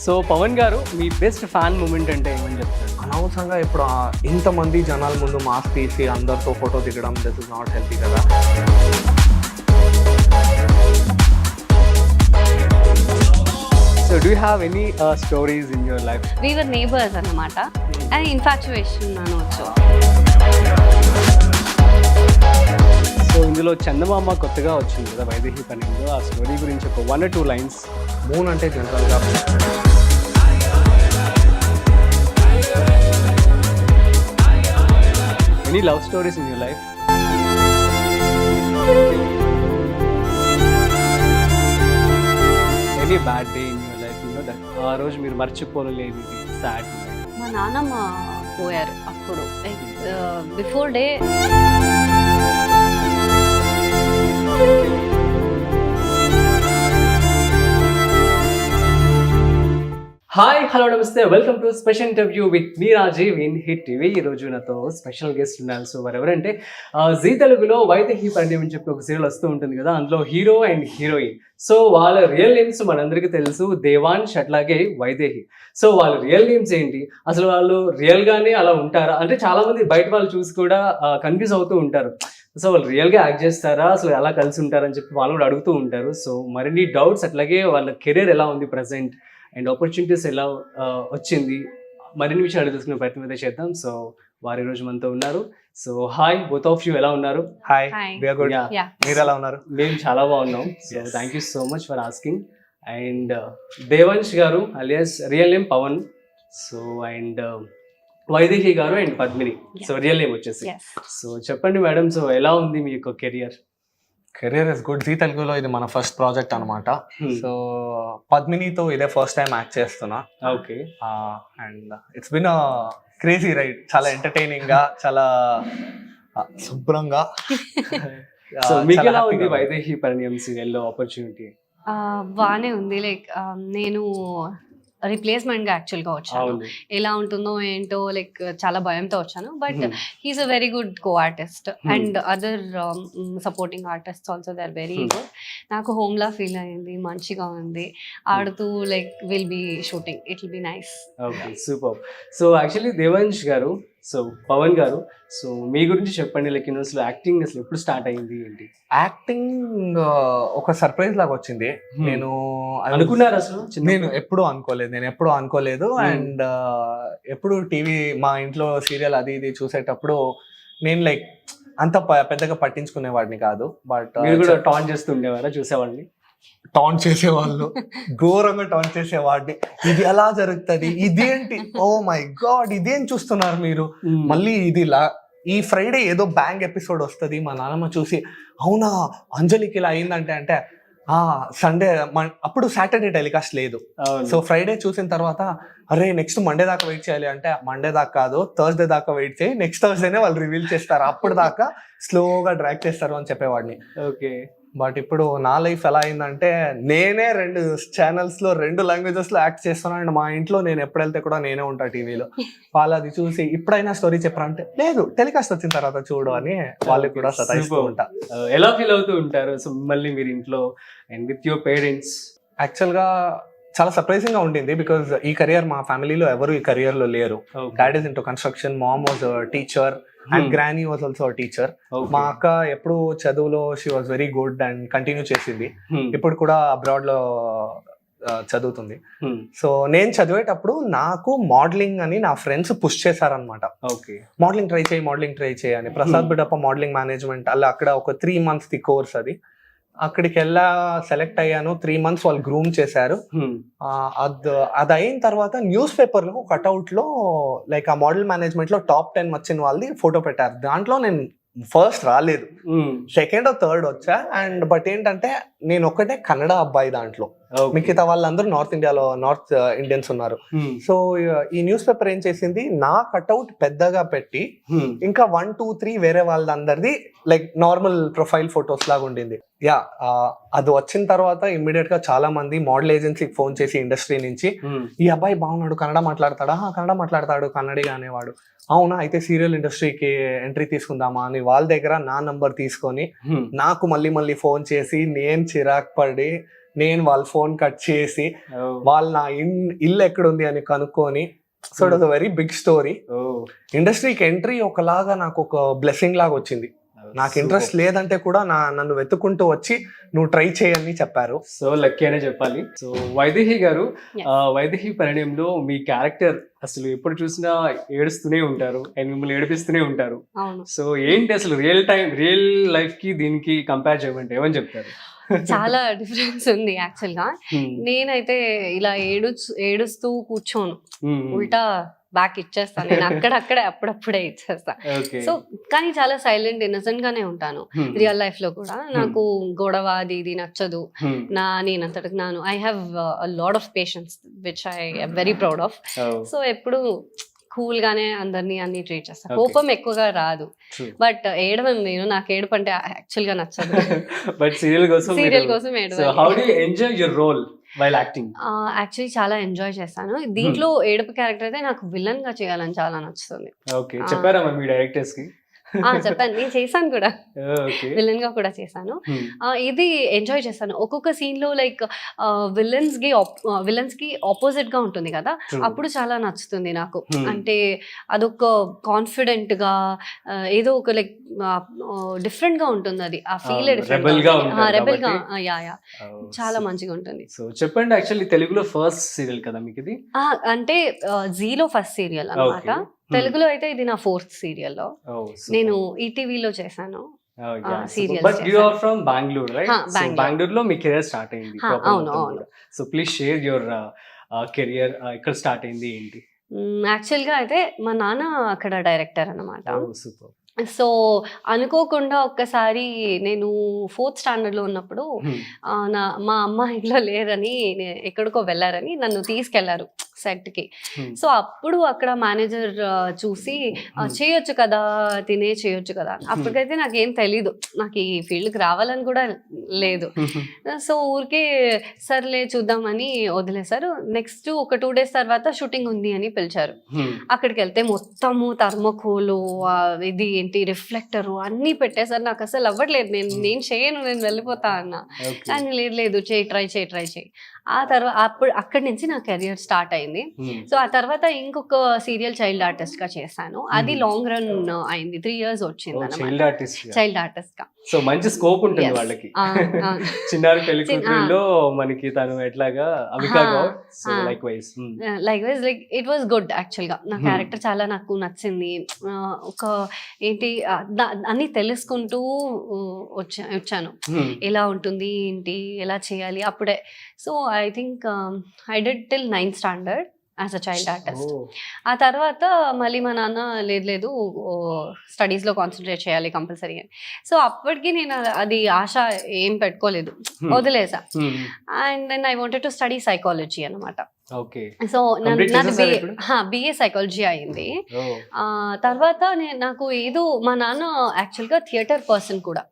So Pawan గారు మీ best fan moment అంటే ఏమని చెప్తారు? అనవసరంగా ఇప్పుడు ఇంతమంది జనాల ముందు మాస్క్ తీసి అందరితో ఫోటో దిగడం దిస్ ఇస్ నాట్ హెల్తీ కదా. So do you have any stories in your life? We were neighbors అన్నమాట. అండ్ ఇన్ఫాచ్యుయేషన్ అనవచ్చు. సో ఇందులో చందమామ కొత్తగా వచ్చింది కదా వైదేహి పన్నెండు, ఆ స్టోరీ గురించి ఒక 1 or 2 lines. మూన్ అంటే జనరల్గా any love stories in your life? Any bad day in your life, you know that ఆ రోజు మీరు మర్చిపోలేనిది సాడ్? మా నాన్నమ్మ పోయారు అప్పుడు, like before day. Hi, hello, నమస్తే, welcome to special interview with me Rajiv in hit TV. ఈ రోజు నాతో స్పెషల్ గెస్ట్ ఉన్నారు. సో వారు ఎవరంటే జీ తెలుగులో వైదేహి పరిణయం అని చెప్పి ఒక సీరియల్ వస్తూ ఉంటుంది కదా, అందులో హీరో అండ్ హీరోయిన్. సో వాళ్ళ రియల్ నేమ్స్ మనందరికీ తెలుసు, దేవాన్ష్ అట్లాగే వైదేహి. సో వాళ్ళ రియల్ నేమ్స్ ఏంటి, అసలు వాళ్ళు రియల్గానే అలా ఉంటారా అంటే చాలా మంది బయట వాళ్ళు చూసి కూడా కన్ఫ్యూజ్ అవుతూ ఉంటారు. సో వాళ్ళు రియల్గా యాక్ట్ చేస్తారా, అసలు ఎలా కలిసి ఉంటారని చెప్పి వాళ్ళు కూడా అడుగుతూ ఉంటారు. సో మరిన్ని డౌట్స్, అట్లాగే వాళ్ళ కెరీర్ ఎలా ఉంది ప్రజెంట్ అండ్ ఆపర్చునిటీస్ ఎలా వచ్చింది, మరిన్ని విషయాలు తెలుసుకునే ప్రయత్నం అయితే చేద్దాం. సో వారి రోజు మనతో ఉన్నారు. So hi both of you, ఎలా ఉన్నారు? Hi, Hi. We are good. Yeah. మీరు ఎలా ఉన్నారు? మేము చాలా బాగున్నాం. So Yes. Thank you so much for asking. And Devansh గారు alias real name Pavan, so and Vaidehi గారు and Padmini, so real name వచ్చేసి. Yes. సో చెప్పండి మేడం, సో ఎలా ఉంది మీ యొక్క career? Career is good. Zee తెలుగులో ఇది మన ఫస్ట్ ప్రాజెక్ట్ అనమాట. సో పద్మినితో ఇదే ఫస్ట్ టైం యాక్ట్ చేస్తున్నా. Okay. And it's been crazy ride. చాలా ఎంటర్టైనింగ్ గా, చాలా శుభ్రంగా. సో మీకు చాలా ఎలా happy ఉంది గా వైదేహి పరిణయం సీరియల్లో ఆపర్చునిటీ? బాగానే ఉంది. లైక్ నేను రిప్లేస్మెంట్ గా యాక్చువల్ గా వచ్చాను. అవును. ఎలా ఉంటుందో ఏంటో లైక్ చాలా భయంతో వచ్చాను. But he's a very good co artist and other supporting artist also they are very good. నాకు హోమ్ లా ఫీల్ అయింది, మంచిగా ఉంది. ఆడుతూ like will be shooting, it will be nice. Okay, super. So actually Devansh గారు, సో పవన్ గారు, సో మీ గురించి చెప్పండి. Like అసలు యాక్టింగ్ అసలు ఎప్పుడు స్టార్ట్ అయింది ఏంటి? యాక్టింగ్ ఒక సర్ప్రైజ్ లాగా వచ్చింది. నేను అనుకున్నారు అసలు? నేను ఎప్పుడూ అనుకోలేదు. అండ్ ఎప్పుడు టీవీ మా ఇంట్లో సీరియల్ అది ఇది చూసేటప్పుడు నేను లైక్ అంత పెద్దగా పట్టించుకునేవాడిని కాదు. బట్ మీరు కూడా టాన్ చేస్తూ ఉండేవారా చూసేవాడిని? టాన్ చేసేవాళ్ళు, ఘోరంగా టాన్ చేసేవాడిని. ఇది ఎలా జరుగుతుంది, ఇదేంటి, ఓ మై గాడ్, ఇదేం చూస్తున్నారు మీరు, మళ్ళీ ఇది ఈ ఫ్రైడే ఏదో బ్యాంగ్ ఎపిసోడ్ వస్తుంది, మా నాన్నమ్మ చూసి అవునా అంజలికి ఇలా అయిందంటే అంటే సండే అప్పుడు సాటర్డే టెలికాస్ట్ లేదు. సో ఫ్రైడే చూసిన తర్వాత అరే నెక్స్ట్ మండే దాకా వెయిట్ చేయాలి అంటే, మండే దాకా కాదు థర్స్డే దాకా వెయిట్ చేయి, నెక్స్ట్ థర్స్డేనే వాళ్ళు రివీల్ చేస్తారు, అప్పుడు దాకా స్లోగా డ్రాగ్ చేస్తారు అని చెప్పేవాడిని. ఓకే. బట్ ఇప్పుడు నా లైఫ్ ఎలా అయిందంటే, నేనే 2 ఛానల్స్ లో 2 లాంగ్వేజెస్ లో యాక్ట్ చేస్తున్నాను. అండ్ మా ఇంట్లో నేను ఎప్పుడు వెళ్తే కూడా నేనే ఉంటా టీవీలో. వాళ్ళు అది చూసి ఇప్పుడైనా స్టోరీ చెప్పారంటే, లేదు టెలికాస్ట్ వచ్చిన తర్వాత చూడు అని వాళ్ళకి కూడా సతాయిస్తూ ఉంటా. ఎలా ఫీల్ అవుతూ ఉంటారు సో మళ్ళీ మీరు ఇంట్లో and with your parents? Actual గా చాలా సర్ప్రైజింగ్ గా ఉండింది. బికాస్ ఈ కెరియర్ మా ఫ్యామిలీలో ఎవరు ఈ కెరియర్ లో లేరు. Dad is into construction, mom was teacher and granny was also teacher. మా అక్క ఎప్పుడు చదువులో she was very good and continue చేసింది. ఇప్పుడు కూడా అబ్రాడ్ లో చదువుతుంది. సో నేను చదివేటప్పుడు నాకు మోడలింగ్ అని నా ఫ్రెండ్స్ పుష్ చేశారనమాట. మోడలింగ్ ట్రై చేయి అని. ప్రసాద్ బిడప్ప మోడలింగ్ మేనేజ్మెంట్ అలా అక్కడ ఒక 3 months ది కోర్స్ అది. అక్కడికి వెళ్ళా, సెలెక్ట్ అయ్యాను. 3 months వాళ్ళు గ్రూమ్ చేశారు. అది అయిన తర్వాత న్యూస్ పేపర్ లో కట్అవుట్ లో లైక్ ఆ మోడల్ మేనేజ్మెంట్ లో టాప్ 10 వచ్చిన వాళ్ళది ఫోటో పెట్టారు. దాంట్లో నేను ఫస్ట్ రాలేదు, సెకండ్ థర్డ్ వచ్చా. అండ్ బట్ ఏంటంటే నేను ఒకటే కన్నడ అబ్బాయి దాంట్లో, మిగతా వాళ్ళందరూ నార్త్ ఇండియన్స్ ఉన్నారు. సో ఈ న్యూస్ పేపర్ ఏం చేసింది, నా కట్అవుట్ పెద్దగా పెట్టి ఇంకా 1, 2, 3 వేరే వాళ్ళందరిది లైక్ నార్మల్ ప్రొఫైల్ ఫొటోస్ లాగా ఉండింది. అది వచ్చిన తర్వాత ఇమ్మీడియట్ గా చాలా మంది మోడల్ ఏజెన్సీకి ఫోన్ చేసి ఇండస్ట్రీ నుంచి, ఈ అబ్బాయి బాగున్నాడు, కన్నడ మాట్లాడతాడు, కన్నడిగా అనేవాడు. అవునా, అయితే సీరియల్ ఇండస్ట్రీకి ఎంట్రీ తీసుకుందామా అని వాళ్ళ దగ్గర నా నంబర్ తీసుకొని నాకు మళ్ళీ ఫోన్ చేసి నేను చిరాకు పడి నేను వాళ్ళ ఫోన్ కట్ చేసి వాళ్ళు నా ఇల్లు ఎక్కడ ఉంది అని కనుక్కొని, so it was a very big story. ఇండస్ట్రీకి ఎంట్రీ ఒకలాగా నాకు ఒక బ్లెస్సింగ్ లాగా వచ్చింది. నాకు ఇంట్రెస్ట్ లేదంటే కూడా నన్ను వెతుక్కుంటూ వచ్చి నువ్వు ట్రై చేయని చెప్పారు. సో లక్కీ అనే చెప్పాలి. సో వైదేహి గారు, వైదేహి పరిణయంలో మీ క్యారెక్టర్ అసలు ఎప్పుడు చూసినా ఏడుస్తూనే ఉంటారు అండ్ మిమ్మల్ని ఏడిపిస్తూనే ఉంటారు. సో ఏంటి అసలు రియల్ లైఫ్ కి దీనికి కంపేర్ చేయమంటే ఏమని చెప్తారు? చాలా డిఫరెన్స్ ఉంది యాక్చువల్ గా. నేనైతే ఇలా ఏడుస్తూ కూర్చోను, ఉల్టా బ్యాక్ ఇచ్చేస్తాను. నేను అక్కడక్కడే అప్పుడప్పుడే ఇచ్చేస్తా. సో కానీ చాలా సైలెంట్ ఇన్నసెంట్ గానే ఉంటాను రియల్ లైఫ్ లో కూడా. నాకు గొడవ అది ఇది నచ్చదు. నేనంతటికి I have lot of patience which I am very proud of. So ఎప్పుడు కూల్ గానే అందరినీ అన్ని ట్రీట్ చేస్తాను. కోపం ఎక్కువగా రాదు, బట్ ఏడవం నేను, నాకు ఏడుపు అంటే యాక్చువల్ గా నచ్చదు. బట్ సీరియల్ కోసం ఏడవాలి. యాక్చువల్లీ చాలా ఎంజాయ్ చేస్తాను దీంట్లో. ఏడుపు క్యారెక్టర్ అయితే నాకు విలన్ గా చేయాలని చాలా నచ్చుతుంది. చెప్పారా మీ డైరెక్టర్స్ కి? చెప్పాను, నేను చేశాను కూడా, విలన్ గా కూడా చేశాను. ఇది ఎంజాయ్ చేస్తాను. ఒక్కొక్క సీన్ లో లైక్ విలన్స్ కి ఆపోజిట్ గా ఉంటుంది కదా, అప్పుడు చాలా నచ్చుతుంది నాకు. అంటే అదొక కాన్ఫిడెంట్ గా ఏదో ఒక లైక్ డిఫరెంట్ గా ఉంటుంది. అది ఆ ఫీల్ రెబెల్ గా చాలా మంచిగా ఉంటుంది. సో చెప్పండి, యాక్చువల్లీ తెలుగులో ఫస్ట్ సీరియల్ కదా మీకు ఇది? అంటే జీలో ఫస్ట్ సీరియల్ అన్నమాట. తెలుగులో అయితే ఇది నా 4th సీరియల్లో. నేను ఈటీవీలో చేశాను serial. But you are from Bengaluru, right? So బెంగళూరులో మీ కెరీర్ స్టార్ట్ అయింది. అవును. So please share your career. ఎక్కడ స్టార్ట్ అయింది ఏంటి? యాక్చువల్ గా అయితే మా నాన్న అక్కడ డైరెక్టర్ అన్నమాట. సో అనుకోకుండా ఒక్కసారి నేను 4th స్టాండర్డ్లో ఉన్నప్పుడు మా అమ్మ ఇంట్లో లేరని, ఎక్కడికో వెళ్ళారని నన్ను తీసుకెళ్లారు సెట్కి. సో అప్పుడు అక్కడ మేనేజర్ చూసి చేయొచ్చు కదా, చేయొచ్చు కదా. అప్పటికైతే నాకేం తెలీదు, నాకు ఈ ఫీల్డ్కి రావాలని కూడా లేదు. సో ఊరికే సర్లే చూద్దామని వదిలేశారు. నెక్స్ట్ ఒక 2 days తర్వాత షూటింగ్ ఉంది అని పిలిచారు. అక్కడికి వెళ్తే మొత్తము థర్మోకోలు, ఇది ఏంటి రిఫ్లెక్టరు అన్నీ పెట్టేశారు. నాకు అసలు అవ్వట్లేదు, నేను చేయను, నేను వెళ్ళిపోతా అన్నా. కానీ లేదు ట్రై చేయి. ఆ తర్వాత అక్కడి నుంచి నా కెరియర్ స్టార్ట్ అయింది. సో ఆ తర్వాత ఇంకొక సీరియల్ చైల్డ్ ఆర్టిస్ట్ గా చేశాను. అది లాంగ్ రన్ అయింది, 3 years వచ్చింది అన్నమాట చైల్డ్ ఆర్టిస్ట్ గా. సో మంచి స్కోప్ ఉంటుంది వాళ్ళకి. చిన్నారి పెళ్లి కూతురులో మనకి తను ఎట్లాగా like wise like it was good. Actual గా నా క్యారెక్టర్ చాలా నాకు నచ్చింది. ఒక ఏంటి అన్ని తెలుసుకుంటూ వచ్చాను, ఎలా ఉంటుంది ఏంటి ఎలా చేయాలి అప్పుడే. So I think I did till 9th standard as a child artist. ఆ తర్వాత మళ్ళీ మా నాన్న లేదు స్టడీస్లో కాన్సన్ట్రేట్ చేయాలి కంపల్సరీ అని. సో అప్పటికి నేను అది ఆశ ఏం పెట్టుకోలేదు, వదిలేసా. And then I wanted to study psychology అనమాట. సో బిఏ సైకాలజీ అయింది. తర్వాత నాకు ఏదో మా నాన్న యాక్చువల్గా థియేటర్ పర్సన్ కూడా,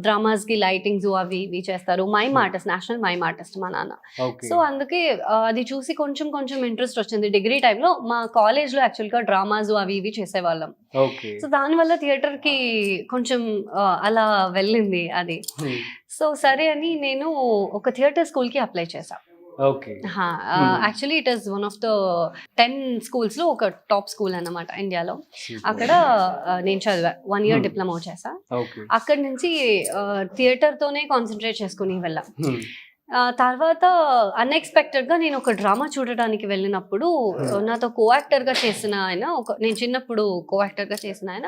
డ్రామాస్ కి లైటింగ్స్ అవి ఇవి చేస్తారు. Mime artist, national mime artist మా నాన్న. సో అందుకే అది చూసి కొంచెం ఇంట్రెస్ట్ వచ్చింది. డిగ్రీ టైంలో మా కాలేజ్ లో యాక్చువల్ గా డ్రామాస్ అవి ఇవి చేసేవాళ్ళం. సో దానివల్ల థియేటర్ కి కొంచెం అలా వెళ్ళింది అది. సో సరే అని నేను ఒక థియేటర్ స్కూల్ కి అప్లై చేశా. Actually it is one of the 10 schools లో ఒక టాప్ స్కూల్ అన్నమాట ఇండియాలో. అక్కడ నేను చదివా, 1 year డిప్లొమా చేసా. అక్కడి నుంచి థియేటర్ తోనే కాన్సన్ట్రేట్ చేసుకుని వెళ్ళా. తర్వాత అన్ఎక్స్పెక్టెడ్ గా నేను ఒక డ్రామా చూడడానికి వెళ్ళినప్పుడు నాతో కోయాక్టర్ గా చేసిన ఆయన, నేను చిన్నప్పుడు కోయాక్టర్ గా చేసిన ఆయన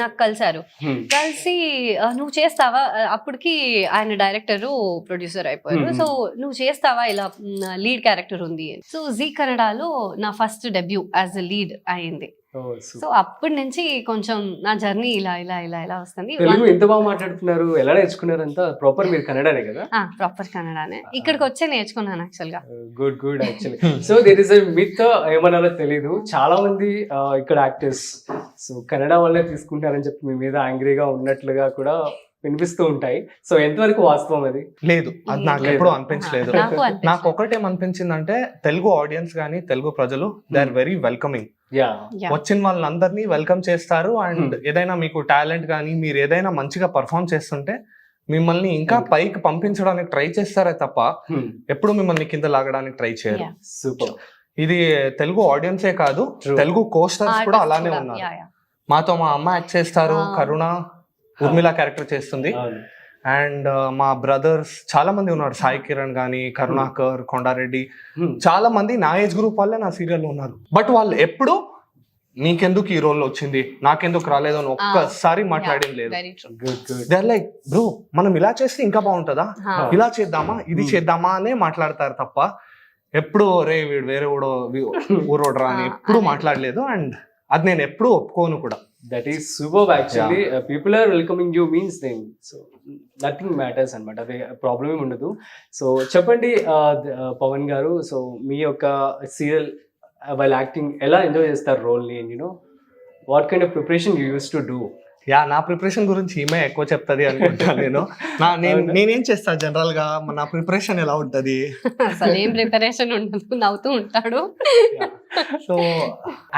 నాకు కలిసారు. కలిసి నువ్వు చేస్తావా, అప్పటికి ఆయన డైరెక్టరు ప్రొడ్యూసర్ అయిపోయారు. సో నువ్వు చేస్తావా, ఇలా లీడ్ క్యారెక్టర్ ఉంది. సో జీ కన్నడలో నా first debut as a lead అయింది. సో అప్పటి నుంచి కొంచెం నా జర్నీ ఇలా వస్తుంది. ఎంత బాగా మాట్లాడుతున్నారు, ఎలా నేర్చుకున్నారు? అంతా ప్రాపర్ మీరు కన్నడనే కదా? ప్రాపర్ కన్నడనే, ఇక్కడికి వచ్చే నేర్చుకున్నాను యాక్చువల్ గా. Good actually. So there is a myth, ఏమన్నారో తెలీదు, చాలా మంది ఇక్కడ యాక్టర్స్ సో కన్నడ వల్లే తీసుకుంటారని చెప్పి మీ మీద యాంగ్రీగా ఉన్నట్లుగా కూడా వినిపిస్తూ ఉంటాయి. సో ఎంతవరకు వాస్తవం అది? లేదు, అది నాకు ఎప్పుడూ అనిపించలేదు. నాకు ఒకటేమనిపించిందంటే, తెలుగు ఆడియన్స్ కానీ తెలుగు ప్రజలు దే ఆర్ వెరీ వెల్కమింగ్. వచ్చిన వాళ్ళందరినీ వెల్కమ్ చేస్తారు. అండ్ ఏదైనా మీకు టాలెంట్ కానీ మీరు ఏదైనా మంచిగా పర్ఫామ్ చేస్తుంటే మిమ్మల్ని ఇంకా పైకి పంపించడానికి ట్రై చేస్తారే తప్ప ఎప్పుడు మిమ్మల్ని కింద లాగడానికి ట్రై చేయరు. Yeah. సూపర్. ఇది తెలుగు ఆడియన్సే కాదు, తెలుగు కోస్టర్స్ కూడా అలానే ఉన్నారు. మాతో మా అమ్మ యాక్ట్ చేస్తారు, కరుణ ఉర్మిళ క్యారెక్టర్ చేస్తుంది, అండ్ మా బ్రదర్స్ చాలా మంది ఉన్నారు, సాయి కిరణ్ గానీ, కరుణాకర్, కొండారెడ్డి, చాలా మంది నా ఏజ్ గ్రూప్ వాళ్ళే నా సీరియల్లో ఉన్నారు. బట్ వాళ్ళు ఎప్పుడు నీకెందుకు ఈ రోల్ వచ్చింది, నాకెందుకు రాలేదు అని ఒక్కసారి మాట్లాడేం లేదు. దే ఆర్ లైక్ బ్రో మనం ఇలా చేస్తే ఇంకా బాగుంటుందా, ఇలా చేద్దామా, ఇది చేద్దామా అనే మాట్లాడతారు తప్ప ఎప్పుడు రే వీడు వేరే ఊరోడరా అని ఎప్పుడు మాట్లాడలేదు. అండ్ అది నేను ఎప్పుడు ఒప్పుకోను కూడా. That is super actually. People are welcoming you means then so nothing matters అనమాట, అదే ప్రాబ్లమ్ ఏమి ఉండదు. సో చెప్పండి పవన్ గారు, సో మీ యొక్క సీరియల్ వైల్ యాక్టింగ్ ఎలా ఎంజాయ్ చేస్తారు రోల్ని, and you know what kind of preparation you use to do? నా ప్రిపరేషన్ గురించి ఈమె ఎక్కువ చెప్తుంది అనుకుంటాను. నేనేం చేస్తా జనరల్ గా, నా ప్రిపరేషన్ ఎలా ఉంటది? అసలు ఏం ప్రిపరేషన్ ఉండదు, నవ్వుతూ ఉంటాడు. సో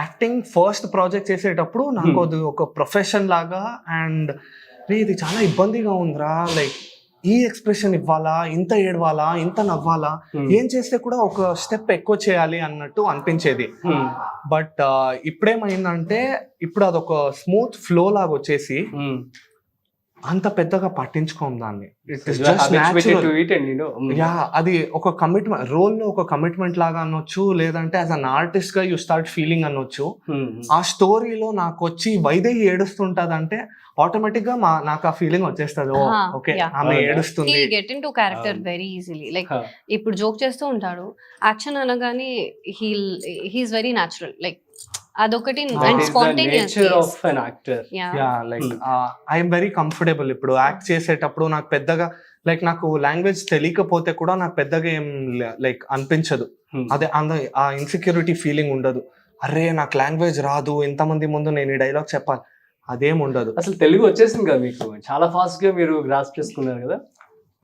యాక్టింగ్ ఫస్ట్ ప్రాజెక్ట్ చేసేటప్పుడు నాకు అది ఒక ప్రొఫెషన్ లాగా, అండ్ ఇది చాలా ఇబ్బందిగా ఉందిరా, లైక్ ఈ ఎక్స్ప్రెషన్ ఇవ్వాలా, ఇంత ఏడవాలా, ఇంత నవ్వాలా, ఏం చేస్తే కూడా ఒక స్టెప్ ఎక్కువ చేయాలి అన్నట్టు అనిపించేది. బట్ ఇప్పుడేమైందంటే ఇప్పుడు అదొక స్మూత్ ఫ్లో లాగా వచ్చేసి అంత పెద్దగా పట్టించుకోం దాన్ని. అది ఒక కమిట్మెంట్, రోల్ లో ఒక కమిట్మెంట్ లాగా అనొచ్చు, లేదంటే యాజ్ అన్ ఆర్టిస్ట్ గా యూ స్టార్ట్ ఫీలింగ్ అనొచ్చు. ఆ స్టోరీలో నాకు వచ్చి వైదేహి ఏడుస్తుంటది అంటే ఆటోమేటిక్ గా నాకు ఆ ఫీలింగ్ వచ్చేస్తుంది, ఓకే ఆమె ఏడుస్తుంది. Get in to character very easily. Like ఇప్పుడు జోక్ చేస్తూ ఉంటాడు, యాక్షన్ అనగానే హీస్ వెరీ న్యాచురల్, లైక్ అదొకటి and spontaneous of an actor. Like I'm very comfortable ఇప్పుడు యాక్ట్ చేసేటప్పుడు. నాకు పెద్దగా లైక్ నాకు లాంగ్వేజ్ తెలియకపోతే కూడా నాకు పెద్దగా ఏం లైక్ అనిపించదు, అదే ఆ ఇన్సెక్యూరిటీ ఫీలింగ్ ఉండదు. అరే నాకు లాంగ్వేజ్ రాదు, ఇంతమంది ముందు నేను ఈ డైలాగ్ చెప్పాలి, అదేం ఉండదు. అసలు తెలుగు వచ్చేసింది కదా మీకు, చాలా ఫాస్ట్ గా మీరు గ్రాస్ప్ చేసుకున్నారు కదా.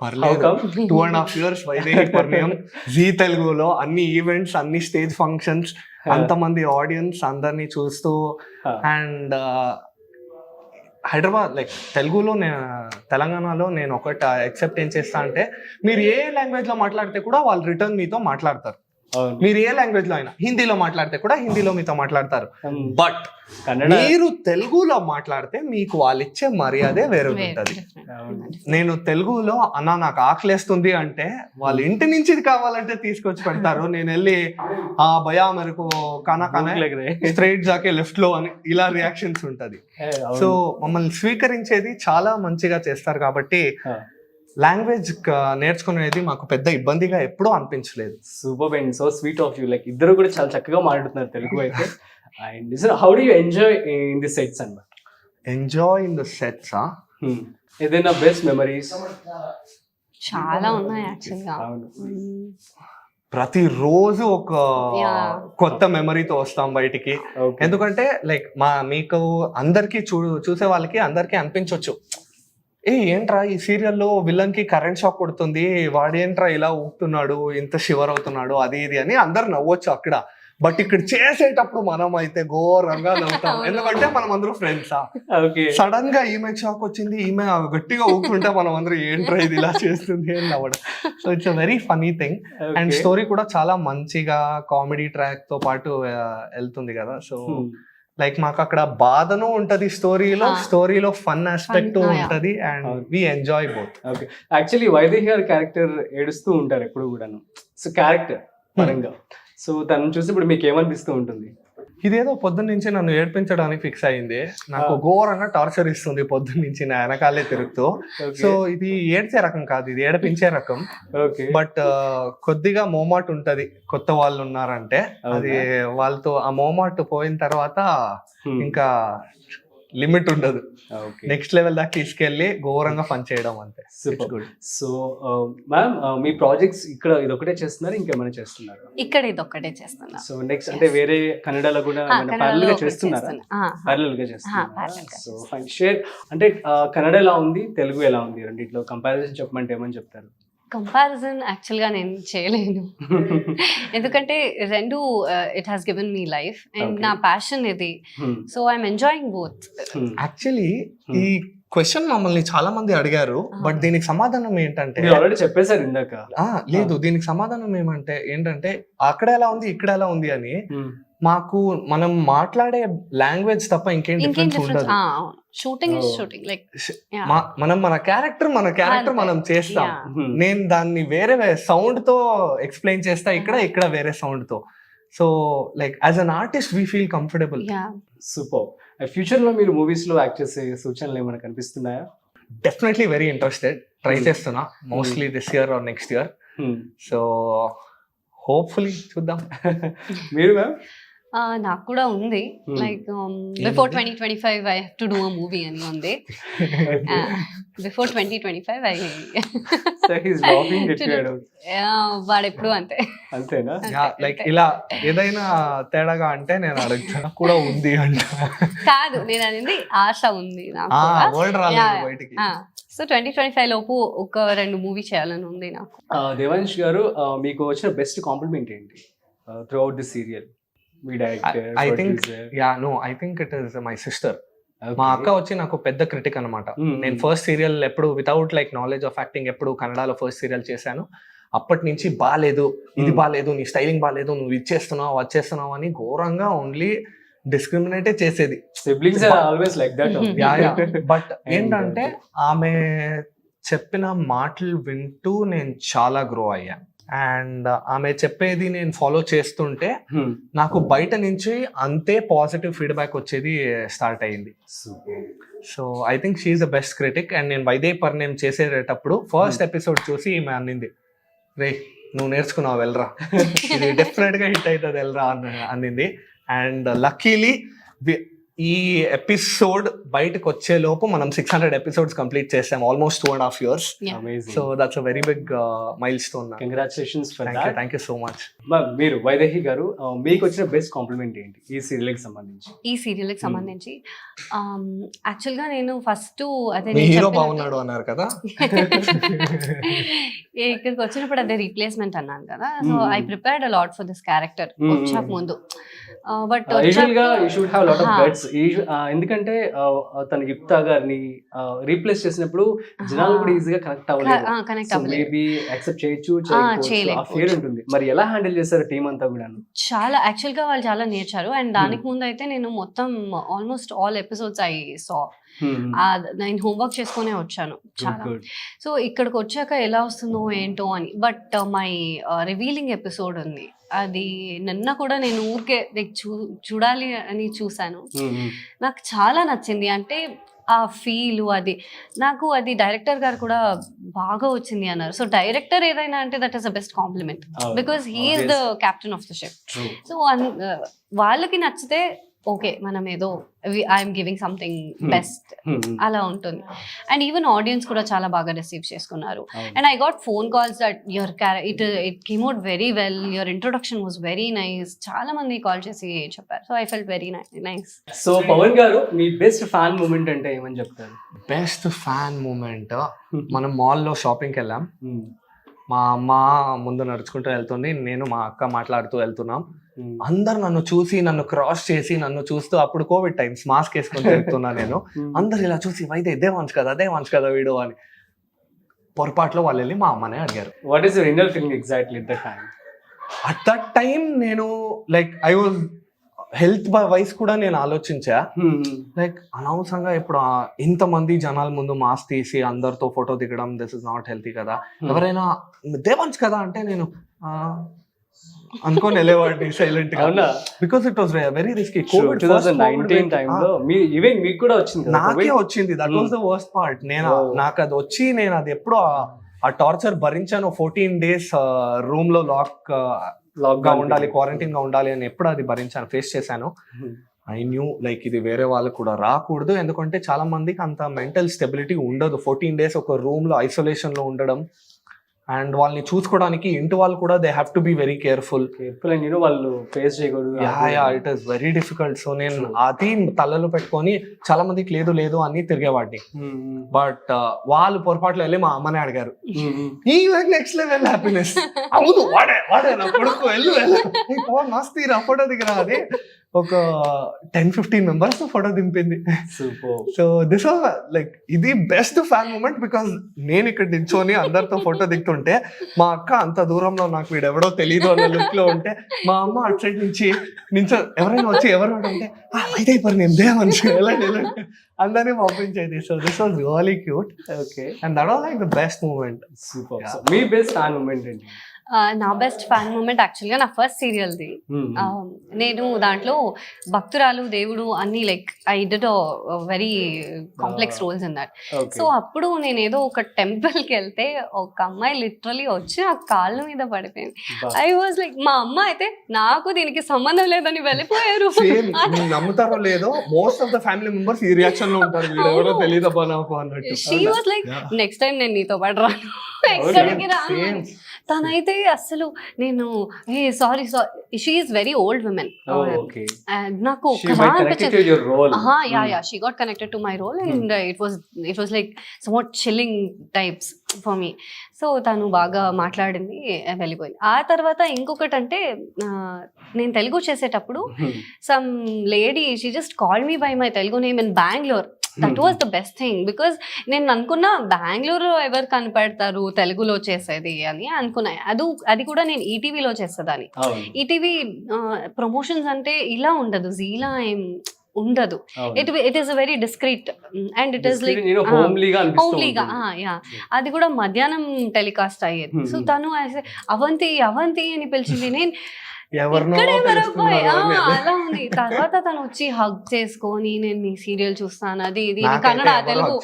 పర్లేదు, 2.5 years వైదేహి పరిణయం, జీ తెలుగులో అన్ని ఈవెంట్స్, అన్ని స్టేజ్ ఫంక్షన్స్, అంతమంది ఆడియన్స్ అందరినీ చూస్తూ, అండ్ హైదరాబాద్ లైక్ తెలుగులో తెలంగాణలో నేను ఒకటి ఎక్సెప్ట్ ఏం చేస్తా అంటే, మీరు ఏ లాంగ్వేజ్ లో మాట్లాడితే కూడా వాళ్ళు రిటర్న్ మీతో మాట్లాడతారు. మీరు ఏ లాంగ్వేజ్ లో అయినా, హిందీలో మాట్లాడితే కూడా హిందీలో మీతో మాట్లాడతారు. బట్ మీరు తెలుగులో మాట్లాడితే మీకు వాళ్ళు ఇచ్చే మర్యాదే వేరే ఉంటుంది. నేను తెలుగులో అన్నా నాకు ఆకలేస్తుంది అంటే వాళ్ళు ఇంటి నుంచి కావాలంటే తీసుకొచ్చి పెడతారు. నేను వెళ్ళి ఆ భయా మరకు కానా కానా స్ట్రైట్ జాకే లెఫ్ట్ లో అని ఇలా రియాక్షన్స్ ఉంటది. సో మమ్మల్ని స్వీకరించేది చాలా మంచిగా చేస్తారు కాబట్టి లాంగ్వేజ్ నేర్చుకునేది మాకు పెద్ద ఇబ్బందిగా ఎప్పుడూ అనిపించలేదు. Super and so sweet of you. Like ఇద్దరు కూడా చాలా చక్కగా మాట్లాడుతున్నారు తెలుగు అయితే. And how do you enjoy in the sets అన్నమాట? ఎంజాయ్ ఇన్ ద సెట్స్ ఏదైనా బెస్ట్ మెమరీస్? చాలా ఉన్నాయి యాక్చువల్గా. ప్రతిరోజు ఒక కొత్త మెమరీతో వస్తాం బయటికి. ఎందుకంటే లైక్ మీకు అందరికి చూసే వాళ్ళకి అందరికి అనిపించవచ్చు, ఏంట్రా ఈ సీరియల్లో విలన్ కి కరెంట్ షాక్ కొడుతుంది, వాడేంట్రా ఇలా ఊపుతున్నాడు, ఇంత షివర్ అవుతున్నాడు, అది ఇది అని అందరు నవ్వచ్చు అక్కడ. బట్ ఇక్కడ చేసేటప్పుడు మనం అయితే ఘోరంగా నవ్వుతాం, ఎందుకంటే మనం అందరూ ఫ్రెండ్సా. సడన్ గా ఈమె షాక్ వచ్చింది, ఈమె గట్టిగా ఊపుకుంటే మనం అందరూ ఏంట్రా ఇది ఇలా చేస్తుంది అని నవ్వడం. So it's a very funny thing. And story కూడా చాలా మంచిగా కామెడీ ట్రాక్ తో పాటు వెళ్తుంది కదా. సో లైక్ మాకు అక్కడ బాధను ఉంటది స్టోరీలో ఫన్ ఆస్పెక్ట్ ఉంటది, and we enjoy both. Okay, actually Vaidehi గారి క్యారెక్టర్ ఏడుస్తూ ఉంటారు ఎప్పుడు కూడాను, సో క్యారెక్టర్ పరంగా. సో తను చూసి ఇప్పుడు మీకు ఏమనిపిస్తూ ఉంటుంది? ఇదేదో పొద్దున్న నుంచి నన్ను ఏడ్పించడానికి ఫిక్స్ అయింది. నాకు ఘోరంగా టార్చర్ ఇస్తుంది పొద్దున్న నుంచి నా వెనకాలే తిరుగుతూ. సో ఇది ఏడ్చే రకం కాదు, ఇది ఏడిపించే రకం. బట్ కొద్దిగా మోమాట్ ఉంటది కొత్త వాళ్ళు ఉన్నారంటే. అది వాళ్ళతో ఆ మోమాట్ పోయిన తర్వాత ఇంకా లిమిట్ ఉండదు, నెక్స్ట్ లెవెల్ దాకా తీసుకెళ్లి ఘోరంగా పని చేయడం అంతే. సో మ్యామ్ మీ ప్రాజెక్ట్స్ ఇక్కడ ఇదొకటే చేస్తున్నారు, ఇంకేమైనా చేస్తున్నారు? ఇక్కడ ఇదొకటే చేస్తున్నా. సో నెక్స్ట్ అంటే వేరే కన్నడలో కూడా ప్యారలల్ గా చేస్తున్నారా? ప్యారలల్ గా చేస్తున్నారు. So fine. షేర్ అంటే కన్నడ ఎలా ఉంది, తెలుగు ఎలా ఉంది, రెండిట్లో కంపారిజన్ చెప్పమంటే ఏమని చెప్తారు? కంపారిజన్ యాక్చువల్గా నేను చేయలేను, ఎందుకంటే రెండు it has given me life and నా ప్యాషన్ ఇది. So I'm enjoying both. Actually ఈ క్వశ్చన్ మమ్మల్ని చాలా మంది అడిగారు, బట్ దీనికి సమాధానం ఏంటంటే మీరు ఆల్రెడీ చెప్పేశారు ఇందాక. లేదు, దీనికి సమాధానం ఏంటంటే అక్కడ ఎలా ఉంది ఇక్కడ ఎలా ఉంది అని. మాకు మనం మాట్లాడే లాంగ్వేజ్ తప్ప ఇంకేం డిఫరెన్స్ ఉండదు. షూటింగ్ ఇస్ షూటింగ్, లైక్ మనం మన క్యారెక్టర్ మనం చేస్తాం. నేను దాన్ని వేరే సౌండ్ తో ఎక్స్ప్లెయిన్ చేస్తా, ఇక్కడ వేరే సౌండ్ తో. So like as an artist we feel comfortable. Super. Future లో మీరు మూవీస్ లో యాక్ట్ చేసే సూచనలు ఏమైనా కనిపిస్తున్నాయా? Definitely very interested. ట్రై చేస్తున్నా mostly this year or next year. So hopefully చూద్దాం. మీరు మ్యామ్? నాకు కూడా ఉంది, like before 2025 I have to do a movie అని ఉంది. బిఫోర్ 2025 వాడు ఎప్పుడు అంతేనా? లైక్ ఇలా ఏదైనా తేడాగా అంటే నేను అడుగుతా కూడా ఉంది అంట. కాదు, నేను అనేది ఆశ ఉంది నాకు. సో 2025 లోపు ఒక 2 మూవీ చేయాలని ఉంది నాకు. దేవాంశ్ గారు, మీకు వచ్చిన బెస్ట్ కాంప్లిమెంట్ ఏంటి through out the serial? Me director, I think it is my sister. మా అక్క వచ్చి నాకు పెద్ద క్రిటిక్ అనమాట. నేను ఫస్ట్ సీరియల్ ఎప్పుడు without like knowledge of acting ఎప్పుడు కన్నడలో ఫస్ట్ సీరియల్ చేశాను. అప్పటి నుంచి బాలేదు, ఇది బాలేదు, నీ స్టైలింగ్ బాలేదు, నువ్వు ఇచ్చేస్తున్నావు వచ్చేస్తున్నావు అని ఘోరంగా ఓన్లీ డిస్క్రిమినేటే చేసేది. బట్ ఏంటంటే ఆమె చెప్పిన మాటలు వింటూ నేను చాలా గ్రో అయ్యా. అండ్ ఆమె చెప్పేది నేను ఫాలో చేస్తుంటే నాకు బయట నుంచి అంతే పాజిటివ్ ఫీడ్బ్యాక్ వచ్చేది స్టార్ట్ అయ్యింది. So I think she's the best critic. And నేను వైదే పరిణయం చేసేటప్పుడు ఫస్ట్ ఎపిసోడ్ చూసి ఈమె అన్నింది, రే నువ్వు నేర్చుకున్నావు వెళ్ళరా, ఇది డెఫినెట్ గా హిట్ అవుతుంది వెళ్ళరా అన్నింది. అండ్ లక్కీలీ ఈ ఎపిసోడ్ బయటకు వచ్చే లోపు మనం 600 ఎపిసోడ్స్ కంప్లీట్ చేసాం, almost 2.5 years. So that's a very big milestone. Congratulations for that. Thank you so much. మీరు వైదేహి గారు, మీకు వచ్చిన బెస్ట్ కాంప్లిమెంట్ ఏంటి ఈ సీరియల్ కి సంబంధించి? యాక్చువల్ గా నేను ఫస్ట్ అదే హీరో బాగున్నాడు అన్నారు కదా, ఇక్కడికి వచ్చినప్పుడు అదే రీప్లేస్మెంట్ అన్నాను కదా. So I prepared a lot for this character వచ్చాక ముందు. బట్ ఎందుకంటే తన యుక్తా గారిని రీప్లేస్ చేసినప్పుడు జనాలు కూడా ఈజీగా కనెక్ట్ అవ్వలేదు. మేబీ యాక్సెప్ట్ చేయొచ్చు, ఫియర్ ఉంటుంది. మరి ఎలా హ్యాండిల్ చేశారు టీమ్ అంతా కూడా? చాలా యాక్చువల్ గా వాళ్ళు చాలా నేర్చారు. అండ్ దానికి ముందు అయితే నేను మొత్తం almost all episodes I saw. నేను హోంవర్క్ చేసుకునే వచ్చాను చాలా. సో ఇక్కడికి వచ్చాక ఎలా వస్తుందో ఏంటో అని. బట్ మై రివీలింగ్ ఎపిసోడ్ ఉంది, అది నిన్న కూడా నేను ఊరికే చూడాలి అని చూసాను. నాకు చాలా నచ్చింది. అంటే ఆ ఫీల్ అది డైరెక్టర్ గారు కూడా బాగా వచ్చింది అన్నారు. సో డైరెక్టర్ ఏదైనా అంటే that is the best compliment, because he is the captain of the ship. So వాళ్ళకి నచ్చితే ఓకే, మనం ఏదో ఐఎమ్ గివింగ్ సంథింగ్ బెస్ట్ అలా ఉంటుంది. అండ్ ఈవెన్ ఆడియన్స్ కూడా చాలా బాగా రిసీవ్ చేసుకున్నారు. And I got phone calls that your it came out very well, your introduction was very nice. చాలా మంది కాల్ చేసి చెప్పారు. So I felt very nice. So Pawan గారు, మీ బెస్ట్ ఫ్యాన్ మూమెంట్ అంటే ఏమని చెప్తారు? బెస్ట్ ఫ్యాన్ మూమెంట్, మనం మాల్లో షాపింగ్కి వెళ్ళాం. మా అమ్మ ముందు నడుచుకుంటూ వెళ్తుంది, నేను మా అక్క మాట్లాడుతూ వెళ్తున్నాం. అందరు నన్ను చూసి నన్ను క్రాస్ చేసి నన్ను చూస్తూ, అప్పుడు కోవిడ్ టైమ్స్ మాస్క్ వేసుకొని వెళ్తున్నా నేను. అందరు ఇలా చూసి వైదే దేవాంశ్ కదా వీడు అని. పొరపాట్లో వాళ్ళు వెళ్ళి మా అమ్మనే అడిగారు. What is your inner feeling exactly at that time? నేను like I was healthwise కూడా నేను ఆలోచించా. లైక్ అనవసరంగా ఇప్పుడు ఇంతమంది జనాల ముందు మాస్క్ తీసి అందరితో ఫోటో దిగడం, దిస్ ఇస్ నాట్ హెల్తీ కదా. ఎవరైనా దేవాంశ్ కదా అంటే నేను అనుకోని వెళ్ళేవాడిని సైలెంట్ గా, because it was very risky. Covid 2019 టైంలో ఈవెన్ మీకు కూడా వచ్చింది, నాకే వచ్చింది. That was the worst part. నాకు అది వచ్చి నేను అది ఎప్పుడు ఆ టార్చర్ భరించాను. 14 days రూమ్ లో లాక్ గా ఉండాలి, క్వారంటైన్ గా ఉండాలి అని ఎప్పుడు అది భరించాను, ఫేస్ చేశాను. ఐ న్యూ లైక్ ఇది వేరే వాళ్ళకు కూడా రాకూడదు, ఎందుకంటే చాలా మందికి అంత మెంటల్ స్టెబిలిటీ ఉండదు. 14 days ఒక రూమ్ లో ఐసోలేషన్ లో ఉండడం, అండ్ వాళ్ళని చూసుకోవడానికి ఇంటి వాళ్ళు కూడా they have to be very careful and వాళ్ళు ఫేస్ చేయకూడదు. It is very difficult. So నేను అది తలలో పెట్టుకొని చాలా మందికి లేదు అని తిరిగేవాడిని. బట్ వాళ్ళు పొరపాట్లు వెళ్ళి మా అమ్మనే అడిగారు, ఈ నెక్స్ట్ లెవెల్ హ్యాపీనెస్. అవును, వాడే నా కొడుకు, వెళ్ళు మస్తీ ఫోటో దిగరా అది. ఒక 10-15 మెంబర్స్ తో ఫోటో దింపింది. Super. So this was like ఇది బెస్ట్ ఫ్యాన్ మూమెంట్, బికాస్ నేను ఇక్కడ నిల్చొని అందరితో ఫోటో దిగుతుంటే మా అక్క అంత దూరంలో నాకు వీడెవడో తెలియదు అన్న లుక్ లో ఉంటే, మా అమ్మ అటు సైడ్ నుంచి ఎవరైనా వచ్చి ఎవరు అంటే అయితే ఇప్పుడు నేను దేవన్స్ అందరినీ పంపించేది. So this was really cute. Okay. And that was like the best moment. Super. మీ బెస్ట్ ఫ్యాన్ మూమెంట్ ఏంటి? నా బెస్ట్ ఫ్యాన్ మూమెంట్ యాక్చువల్గా నా ఫస్ట్ సీరియల్ది. నేను దాంట్లో భక్తురాలు దేవుడు అన్ని like I did very complex roles in that. So అప్పుడు నేను ఏదో ఒక టెంపుల్కి వెళ్తే ఒక అమ్మాయి లిటరలీ వచ్చి ఆ కాళ్ళ మీద పడిపోయింది. ఐ వాజ్ లైక్, మా అమ్మ అయితే నాకు దీనికి సంబంధం లేదని వెళ్ళిపోయారు. నమ్ముతారో లేదో most of the family members ఈ రియాక్షన్ లో ఉంటారు, ఎవరో తెలియదు అన్నట్టు. She was like, next time నేను నీతో పాటు రాను, ఎక్కడికి రాను. తనైతే అసలు నేను sorry she is very old women. నాకు she got connected to my role and it was like somewhat chilling types for me. So తను బాగా మాట్లాడింది, వెళ్ళిపోయింది. ఆ తర్వాత ఇంకొకటి అంటే, నేను తెలుగు చేసేటప్పుడు some lady she just call me by my Telugu name in Bengaluru. That was the best thing, because నేను అనుకున్నా బెంగళూరు ఎవరు కనపడతారు తెలుగులో చేసేది అని అనుకున్నా. అది కూడా నేను ఈటీవీలో చేసేదాన్ని. ఈటీవీ ప్రమోషన్స్ అంటే ఇలా ఉండదు, జీలా ఏం ఉండదు. It is very discreet and it is like హోమ్లీగా. అది కూడా మధ్యాహ్నం టెలికాస్ట్ అయ్యేది. సో తను అవంతి అవంతి అని పిలిచింది. నేను అలా ఉంది. తర్వాత తను వచ్చి హగ్ చేసుకొని నేను నీ సీరియల్ చూస్తాను అది ఇది కన్నడ తెలుగు.